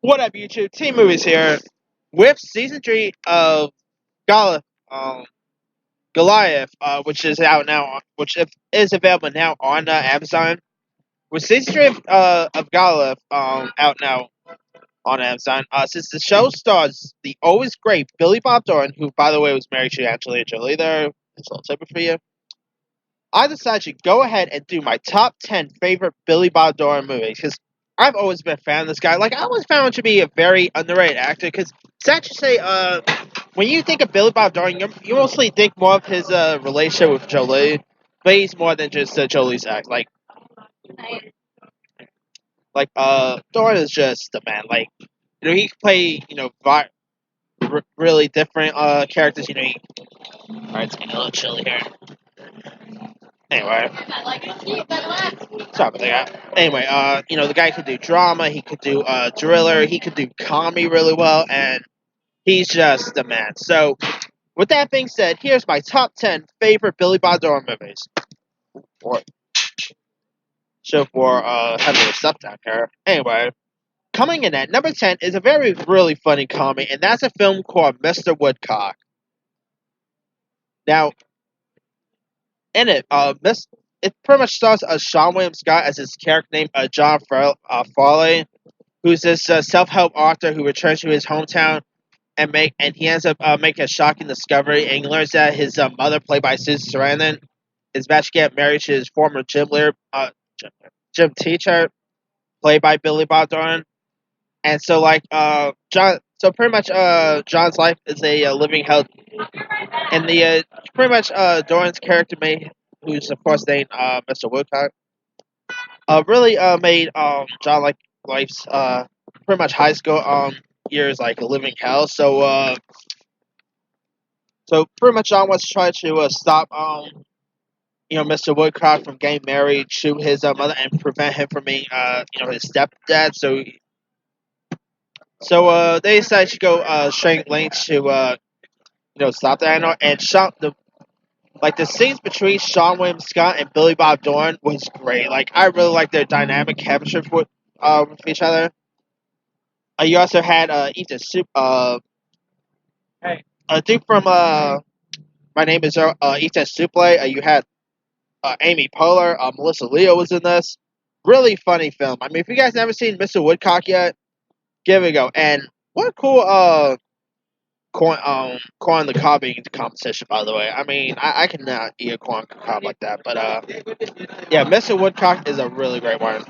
What up, YouTube? Team Movies here with season 3 of Goliath, Goliath, which is out now, is available now on Amazon. With season 3 of Goliath out now on Amazon, since the show stars the always great Billy Bob Thornton, who, by the way, was married to Angelina Jolie there, it's a little tidbit for you, I decided to go ahead and do my top 10 favorite Billy Bob Thornton movies, because I've always been a fan of this guy. Like, I always found him to be a very underrated actor, because sad to say, when you think of Billy Bob Thornton, you mostly think more of his relationship with Jolie, but he's more than just Jolie's act. Thornton is just the man. Like, he can play, really different characters. Alright, it's getting a little chilly here. Anyway, sorry about that. Anyway, the guy could do drama, he could do thriller, he could do comedy really well, and he's just the man. So, with that being said, here's my top 10 favorite Billy Bob Thornton movies. Should have having a stuff down here. Anyway, coming in at number 10 is a very, really funny comedy, and that's a film called Mr. Woodcock. Now, in it, it pretty much stars Sean William Scott as his character named John Farley, who's this self-help author who returns to his hometown and he ends up making a shocking discovery, and he learns that his mother, played by Susan Sarandon, is about to get married to his former gym teacher, played by Billy Bob Thornton. And so, John's life is a living hell, and Thornton's character who's of course named Mr. Woodcock, really made John life's pretty much high school years like a living hell. So pretty much John wants to try to stop Mr. Woodcock from getting married to his mother and prevent him from being his stepdad. So they decided to go straight lengths to stop that. And the scenes between Sean William Scott and Billy Bob Thornton was great. Like, I really like their dynamic chemistry with each other. You also had Ethan a dude from My Name Is Ethan Suplee. You had Amy Poehler, Melissa Leo was in this. Really funny film. I mean, if you guys never seen Mr. Woodcock yet, give it a go. And what a cool corn on the cob eating competition, by the way. I mean, I cannot eat a corn on the cob like that, but yeah, Mr. Woodcock is a really great one.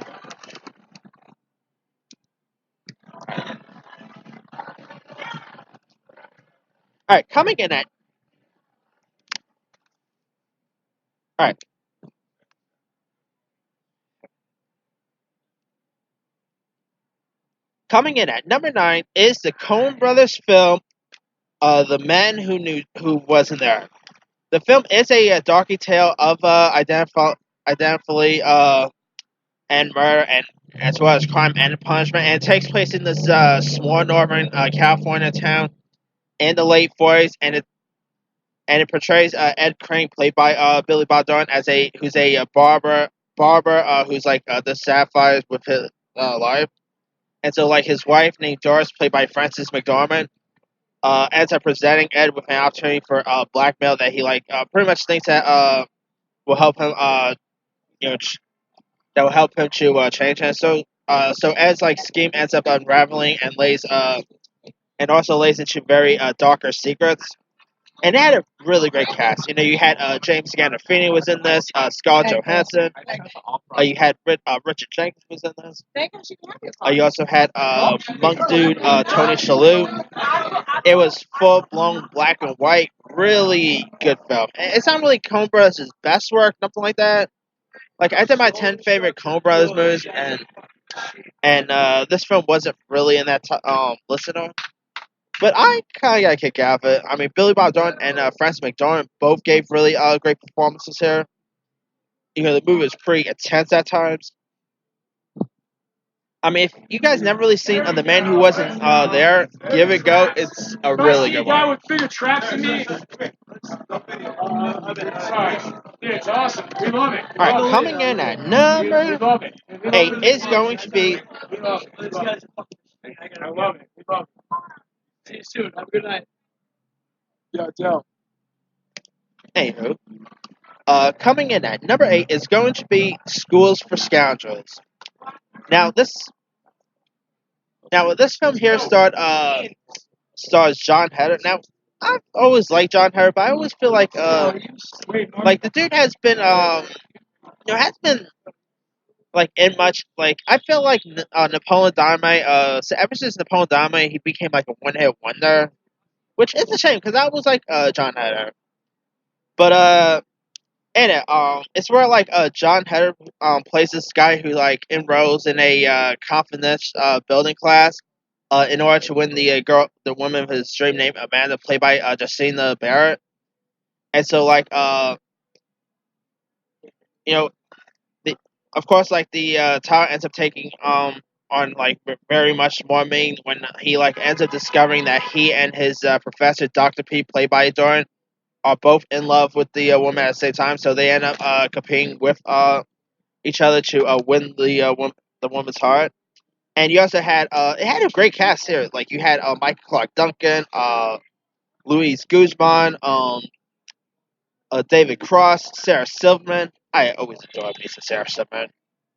Alright, coming in at number 9 is the Coen Brothers film, The Man Who Wasn't There. The film is a darky tale of identity and murder, and as well as crime and punishment, and it takes place in this small northern California town in the late 40s, and it portrays Ed Crane, played by Billy Bob Thornton, who's a barber who's like the sapphires with his life. And so, his wife, named Doris, played by Frances McDormand, ends up presenting Ed with an opportunity for blackmail that he pretty much thinks that will help him that will help him to change him. So Ed's scheme ends up unraveling and also lays into very darker secrets. And it had a really great cast. You had James Gandolfini was in this, Scarlett Johansson. You had Richard Jenkins was in this. You also had monk dude Tony Shalhoub. It was full blown black and white, really good film. It's not really Coen Brothers' best work, nothing like that. I did my 10 favorite Coen Brothers movies, and this film wasn't really in that list at all. But I kind of got a kick out of it. I mean, Billy Bob Thornton and Frances McDormand both gave really great performances here. The movie was pretty intense at times. I mean, if you guys never really seen The Man Who Wasn't There, give it a go. It's a really good one. With bigger traps than me. It's awesome. We love it. All right, coming in at number 8 is going to be I love it. We love it. See you soon. Have a good night. Yeah, Joe. Anywho, coming in at number 8 is going to be Schools for Scoundrels. Now this film here stars John Heder. Now I've always liked John Heder, but I always feel like the dude has been has been like in much like I feel like Napoleon Dynamite. So ever since Napoleon Dynamite, he became like a one hit wonder, which is a shame because I was like John Heder. But in it, it's where like John Heder plays this guy who like enrolls in a confidence building class in order to win the woman of his dream named Amanda, played by Justina Barrett. And so like you know the of course like the tower ends up taking on like very much more meaning when he like ends up discovering that he and his professor Dr. P, played by Doran, are both in love with the woman at the same time. So they end up competing with each other to win the woman's heart. And you also had it had a great cast here. Like you had Michael Clark Duncan, Louise Guzman, David Cross, Sarah Silverman. I always adore me some Sarah Silverman.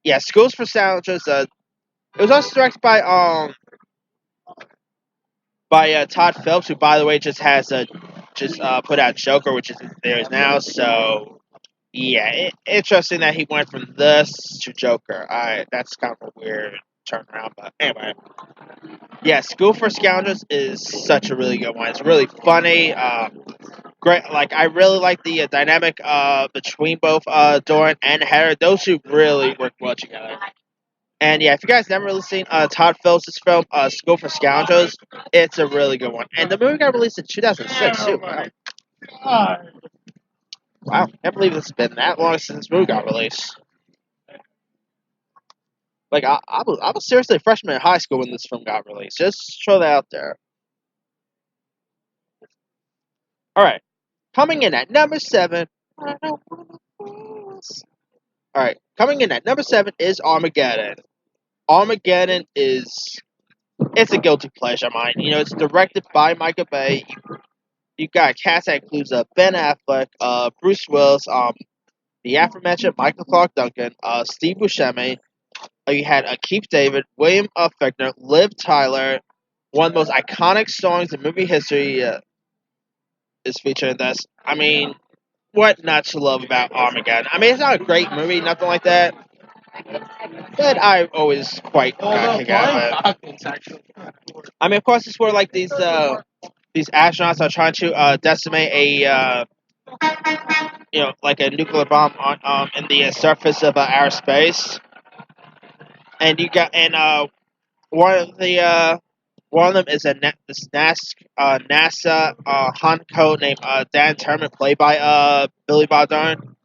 Yeah, Schools for Sandwiches. It was also directed by Todd Phillips, who by the way just put out Joker, which is theirs now. So yeah, interesting that he went from this to Joker. That's kind of a weird turnaround, but anyway. Yeah, School for Scoundrels is such a really good one. It's really funny. Great. Like I really like the dynamic between both Doran and Heder. Those two really work well together. And yeah, if you guys never really seen Todd Phillips' film School for Scoundrels, it's a really good one. And the movie got released in 2006 too. Wow, can't believe it's been that long since this movie got released. Like I was seriously a freshman in high school when this film got released. Just throw that out there. All right, coming in at number 7. All right, coming in at number 7 is Armageddon. Armageddon is it's a guilty pleasure of mine. You know, it's directed by Michael Bay. You got a cast that includes Ben Affleck, Bruce Willis, the aforementioned Michael Clark Duncan, Steve Buscemi. You had Keith David, William Fichtner, Liv Tyler. One of the most iconic songs in movie history is featured in this. I mean, what not to love about Armageddon? I mean, it's not a great movie, nothing like that, but I always quite kick out of it. I mean, of course, it's where like these astronauts are trying to decimate a like a nuclear bomb on in the surface of outer space, and you got one of the one of them is this NASA Hanko named Dan Turman, played by Billy Bob Thornton,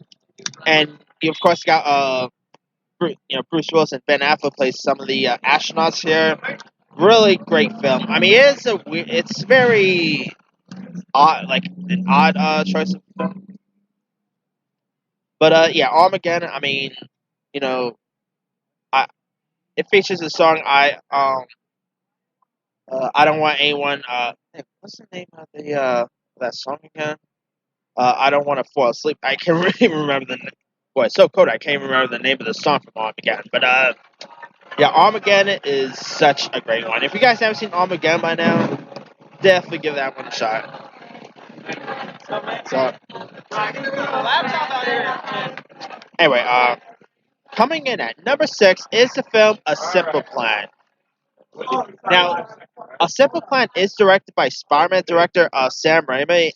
and you of course got Bruce Willis and Ben Affleck plays some of the astronauts here. Really great film. I mean, it's very odd, like an odd choice of film. But yeah, Armageddon. I mean, you know, I it features a song I don't want anyone. What's the name of the that song again? I don't want to fall asleep. I can't really remember the. Boy, it's so cold. I can't remember the name of the song from Armageddon. But yeah, Armageddon is such a great one. If you guys haven't seen Armageddon by now, definitely give that one a shot. So anyway, coming in at number 6 is the film A Simple Plan. Now, A Simple Plan is directed by Spider-Man director Sam Raimi,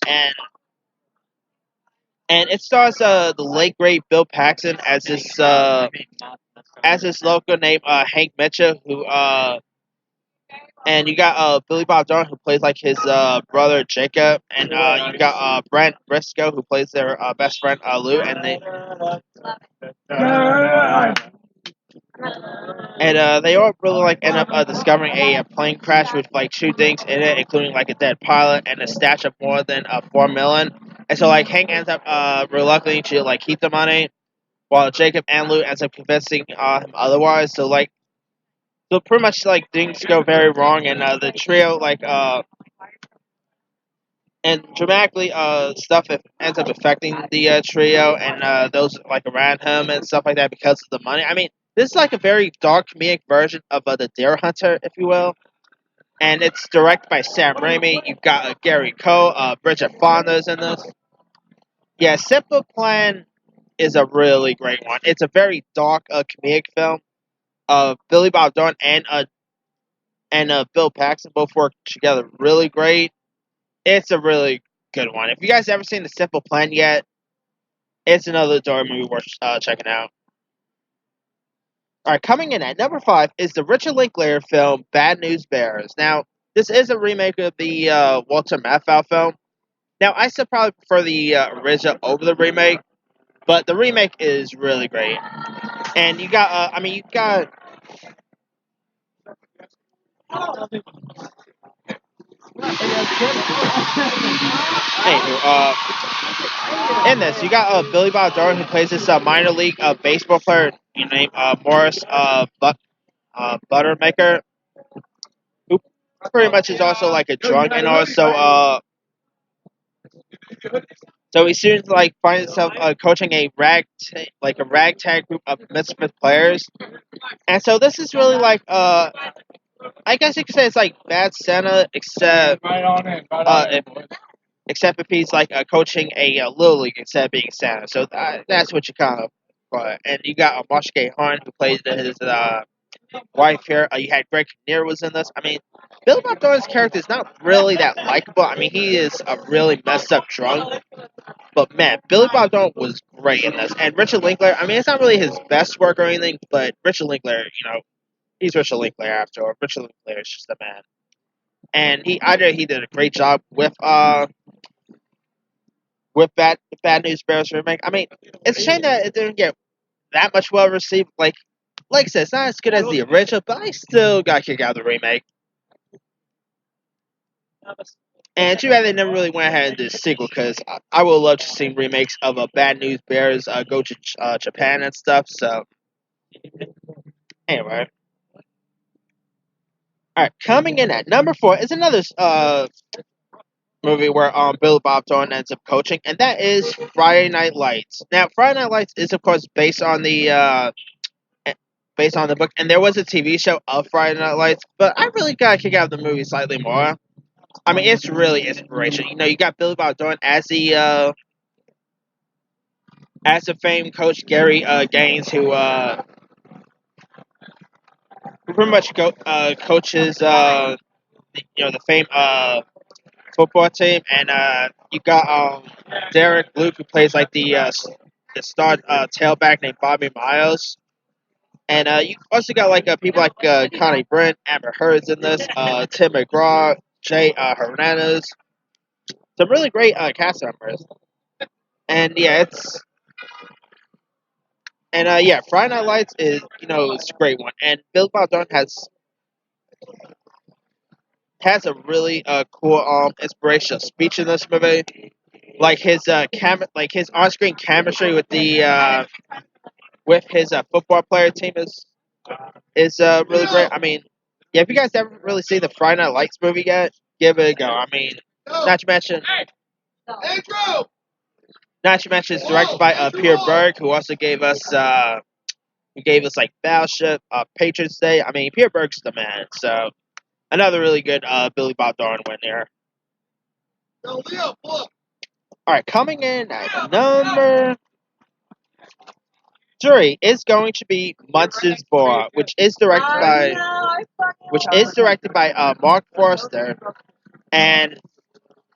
and it stars the late great Bill Paxton as this local named Hank Mitchell, who and you got Billy Bob Thornton, who plays like his brother Jacob, and you got Brent Briscoe, who plays their best friend Lou, and they all really like end up discovering a plane crash with like 2 things in it, including like a dead pilot and a stash of more than $4 million. And so like Hank ends up reluctantly to like keep the money, while Jacob and Lou ends up convincing him otherwise. So like So pretty much like things go very wrong, and the trio and dramatically stuff ends up affecting the trio and those like around him and stuff like that because of the money. I mean, this is like a very dark comedic version of the Dare Hunter, if you will. And it's directed by Sam Raimi. You've got Gary Cole, Bridget Fonda's in this. Yeah, Simple Plan is a really great one. It's a very dark comedic film. Billy Bob Thornton and Bill Paxton both work together really great. It's a really good one. If you guys ever seen The Simple Plan yet, it's another door movie worth checking out. All right, coming in at number 5 is the Richard Linklater film Bad News Bears. Now, this is a remake of the Walter Matthau film. Now, I still probably prefer the original over the remake, but the remake is really great. And you got, you got, anywho, in this, you got Billy Bob Thornton who plays this minor league baseball player named Morris Buttermaker, who pretty much is also like a drunk and also so he soon like finds himself coaching a ragtag group of misfit players, and so this is really like I guess you could say it's like Bad Santa except if he's like coaching a little league instead of being Santa. So that's what you kind of. And you got Marsha Gay Harn who plays his wife here. You had Greg Kinnear was in this. I mean, Bill Bob Thornton's character is not really that likable. I mean, he is a really messed up drunk. But man, Billy Bob Thornton was great in this. And Richard Linklater, I mean, it's not really his best work or anything, but Richard Linklater, he's Richard Linklater after all. Richard Linklater is just a man. And he did a great job with Bad News Bears remake. I mean, it's a shame that it didn't get that much well received. Like I said, it's not as good as the original, but I still got a kick out of the remake. And too bad they never really went ahead and did a sequel because I would love to see remakes of Bad News Bears go to Japan and stuff. So anyway, all right, coming in at number 4 is another movie where Billy Bob Thornton ends up coaching, and that is Friday Night Lights. Now, Friday Night Lights is of course based on the book, and there was a TV show of Friday Night Lights, but I really got a kick out of the movie slightly more. I mean, it's really inspirational. You got Billy Bob Thornton as the famed coach Gary Gaines, who pretty much coaches the famed football team, and you got Derek Luke who plays like the star tailback named Bobby Miles. And you also got like people like Connie Brent, Amber Heard's in this, Tim McGraw, Jay Hernandez. Some really great cast members. And yeah, Friday Night Lights is it's a great one. And Bill Bob Thornton has a really cool inspirational speech in this movie. Like his his on screen chemistry with the with his football player team is really great. I mean, yeah, if you guys ever really seen the Friday Night Lights movie yet, give it a go. I mean, not to mention, it's directed by Peter Berg, who also gave us like Battleship, Patriots Day. I mean, Peter Berg's the man. So another really good Billy Bob Thornton win there. All right, coming in at number 3 is going to be Monsters Ball, which is directed by Mark Forster, and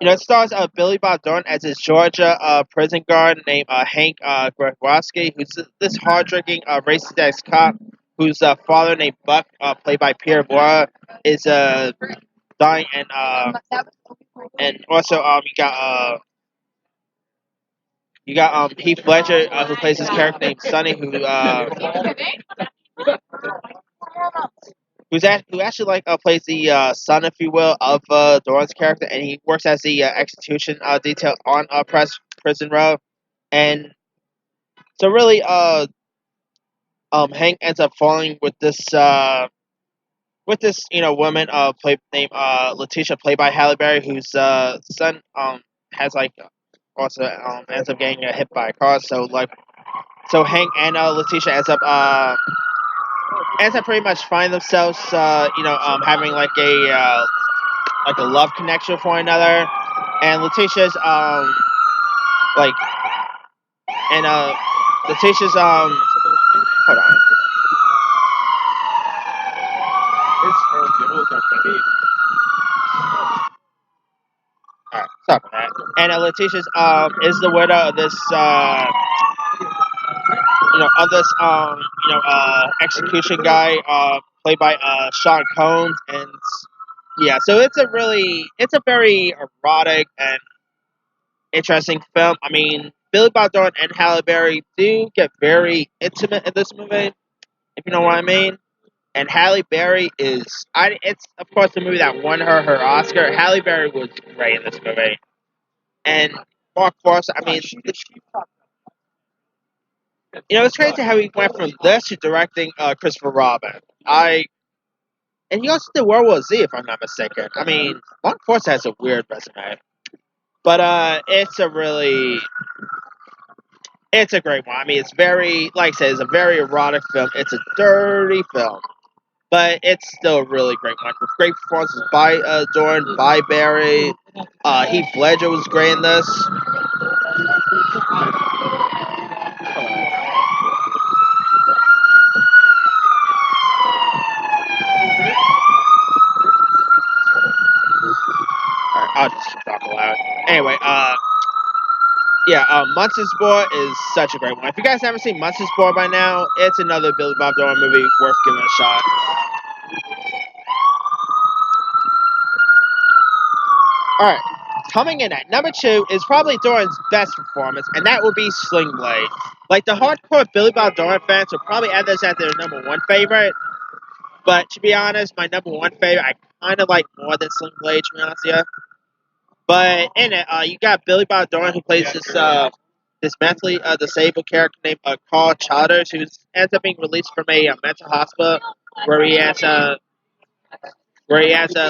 it stars Billy Bob Thornton as his Georgia prison guard named Hank Gregorowski, who's this hard-drinking racist ex cop whose father named Buck, played by Pierre Bois, is dying, and also you got Heath Ledger who plays his character named Sonny, who actually like plays the son, if you will, of Doran's character, and he works as the execution detail on Prison Row, and so really Hank ends up falling with this with this woman named Letitia, played by Halle Berry, whose son has like also ends up getting hit by a car. So Hank and Letitia ends up pretty much find themselves having like a love connection for one another, and like and Letitia's hold on. Alright, sorry about that. And Letitia's is the widow of this execution guy played by Sean Combs, and yeah, so it's a very erotic and interesting film. I mean, Billy Bob Thornton and Halle Berry do get very intimate in this movie, if you know what I mean. And Halle Berry it's of course the movie that won her Oscar. Halle Berry was great in this movie. And Mark Forster, I mean, it's crazy how he went from this to directing Christopher Robin. And he also did World War Z, if I'm not mistaken. I mean, Mark Forster has a weird resume, but it's a great one. I mean, it's very, like I said, it's a very erotic film. It's a dirty film, but it's still a really great one with great performances by Dorn, by Barry. Heath Ledger was great in this. Alright, I'll just keep talking loud. Anyway, yeah, Munsters Boy is such a great one. If you guys haven't seen Munsters Boy by now, it's another Billy Bob Thornton movie worth giving a shot. Alright, coming in at number 2 is probably Thornton's best performance, and that would be Sling Blade. Like, the hardcore Billy Bob Thornton fans will probably add this as their number 1 favorite, but to be honest, my number 1 favorite I kind of like more than Sling Blade, to be honest with you. But in it, you got Billy Bob Thornton, who plays this mentally disabled character named Carl Childers, who ends up being released from a mental hospital where he has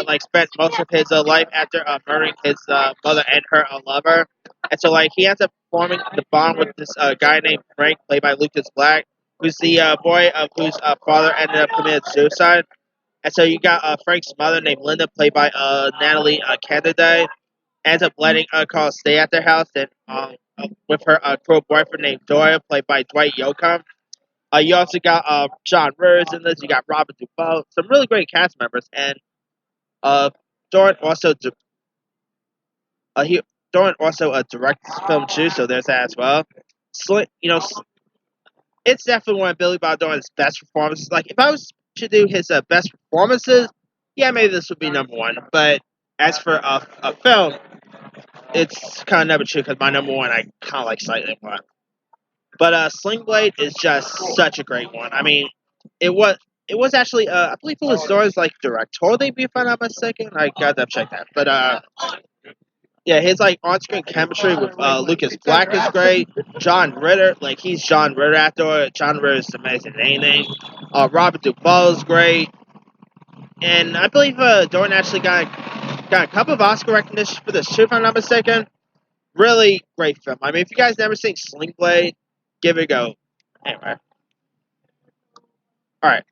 like spent most of his life after murdering his mother and her lover, and so like he ends up forming the bond with this guy named Frank, played by Lucas Black, who's the boy of whose father ended up committing suicide. And so you got Frank's mother named Linda, played by Natalie Candide, ends up letting Carl stay at their house, and with her cruel boyfriend named Doyle, played by Dwight Yoakam. You also got John Rivers in this. You got Robert Duvall, some really great cast members, and uh, Doran also he Doran also directs this film too, so there's that as well. It's definitely one of Billy Bob Thornton's best performances. Like if I was to do his best performances, yeah, maybe this would be number 1. But as for a film, it's kind of number 2 because my number 1 I kind of like slightly more. But Sling Blade is just such a great one. I mean, it was actually I believe it was Doran's like directorial debut, if I'm not mistaken. I gotta check that. But yeah, his like on-screen chemistry with Lucas Black is great. John Ritter, like he's John Ritter after. John Ritter is amazing at anything. Robert Duvall is great, and I believe Doran actually got a couple of Oscar recognition for this too, if I'm not mistaken. Really great film. I mean, if you guys never seen Sling Blade, give it a go. Anyway, all right.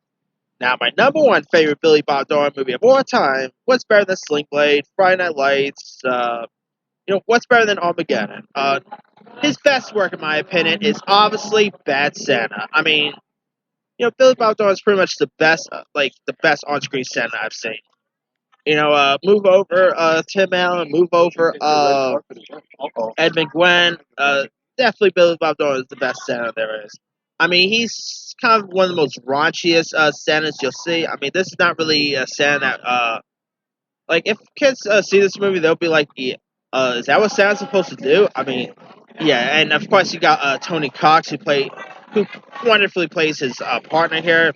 Now, my number 1 favorite Billy Bob Thornton movie of all time. What's better than Sling Blade, Friday Night Lights? What's better than Armageddon? His best work, in my opinion, is obviously Bad Santa. I mean, Billy Bob Thornton is pretty much the best, the best on-screen Santa I've seen. Move over Tim Allen, move over Ed McGuinn. Definitely Billy Bob Thornton is the best Santa there is. I mean, he's kind of one of the most raunchiest Santas you'll see. I mean, this is not really a Santa that, like, if kids see this movie, they'll be like, yeah, is that what Santa's supposed to do? I mean, yeah, and of course you got Tony Cox, who wonderfully plays his partner here.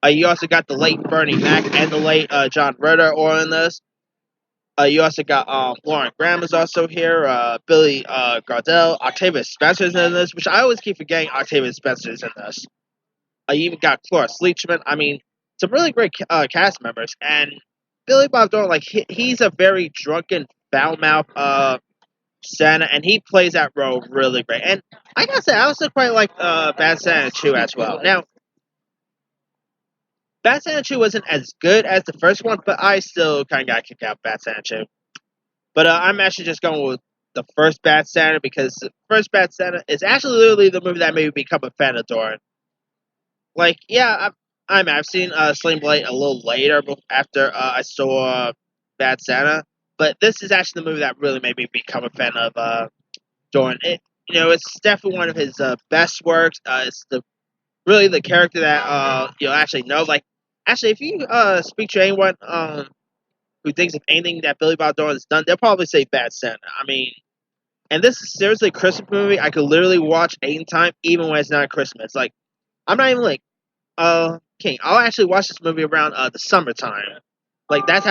You also got the late Bernie Mac and the late John Ritter all in this. You also got Lauren Graham is also here. Billy Gardell, Octavia Spencer's in this, which I always keep forgetting Octavia Spencer's in this. You even got Cloris Leachman. I mean, some really great cast members. And Billy Bob Thornton, like he's a very drunken, foul mouth Santa, and he plays that role really great. And I gotta say, I also quite like Bad Santa 2 as well. Now, Bad Santa 2 wasn't as good as the first one, but I still kind of got kicked out of Bad Santa 2. But I'm actually just going with the first Bad Santa because the first Bad Santa is actually literally the movie that made me become a fan of Doran. Like, yeah, I've seen Sling Blade a little later after I saw Bad Santa, but this is actually the movie that really made me become a fan of Doran. It's definitely one of his best works. It's really the character that you'll actually know. Like, actually, if you speak to anyone who thinks of anything that Billy Bob Thornton has done, they'll probably say Bad Santa. I mean, and this is seriously a Christmas movie I could literally watch anytime, even when it's not Christmas. Like, I'm not even like, King. I'll actually watch this movie around the summertime. Like, that's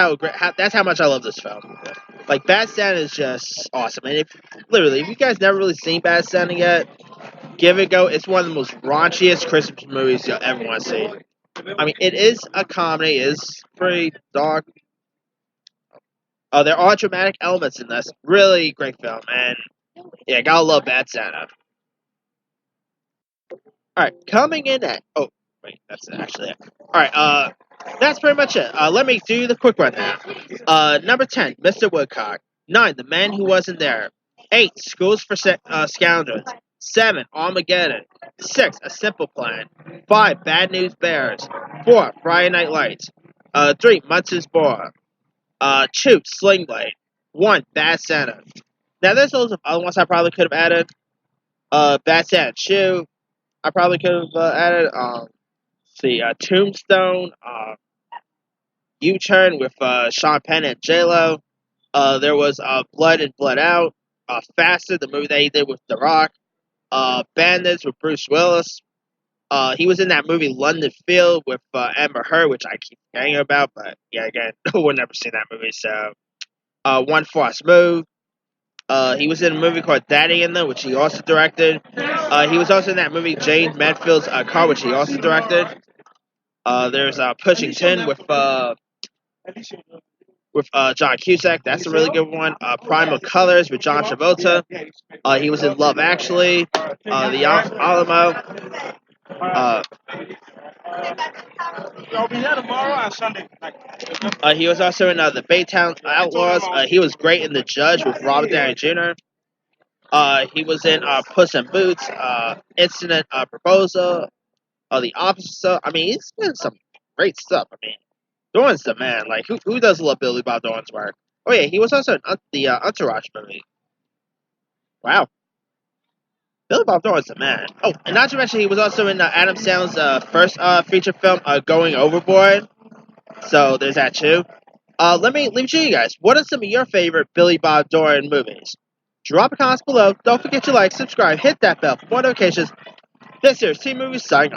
that's how much I love this film. Like, Bad Santa is just awesome. And if you guys never really seen Bad Santa yet, give it a go. It's one of the most raunchiest Christmas movies you'll ever want to see. I mean, it is a comedy. It is pretty dark. There are dramatic elements in this. Really great film. And, yeah, gotta love Bad Santa. Alright, coming in at... Oh, wait, that's actually it. Alright, that's pretty much it. Let me do the quick one now. Number 10, Mr. Woodcock. 9, The Man Who Wasn't There. 8, Schools for Scoundrels. 7, Armageddon. 6, A Simple Plan. 5, Bad News Bears. 4, Friday Night Lights. 3, Munch's Bar. 2, Sling Blade. 1, Bad Santa. Now, there's loads of other ones I probably could have added. Bad Santa 2. I probably could have added, Tombstone, U-Turn with Sean Penn and J-Lo. There was Blood and Blood Out, Faster, the movie that he did with The Rock, Bandits with Bruce Willis. He was in that movie London Field with Amber Heard, which I keep forgetting about, but yeah, again, we'll never see that movie. So, One False Move. He was in a movie called Daddy in Them, which he also directed. He was also in that movie Jane Medfield's Car, which he also directed. There's Pushing Tin with John Cusack. That's a really good one. Primal Colors with John Travolta. He was in Love Actually. The Alamo. I'll be here tomorrow and Sunday. He was also in the Baytown Outlaws. He was great in The Judge with Robert Downey Jr. He was in Puss in Boots, Incident Proposal, The Officer. I mean, he's been some great stuff. I mean, Thornton's the man. Like, who doesn't love Billy Bob Thornton's work? Oh, yeah, he was also in the Entourage movie. Wow. Billy Bob Thornton's the man. Oh, and not to mention, he was also in Adam Sandler's first feature film, Going Overboard. So, there's that, too. Let me leave it to you guys. What are some of your favorite Billy Bob Thornton movies? Drop a comment below. Don't forget to like, subscribe, hit that bell for more notifications. This here is Team Movies signing off.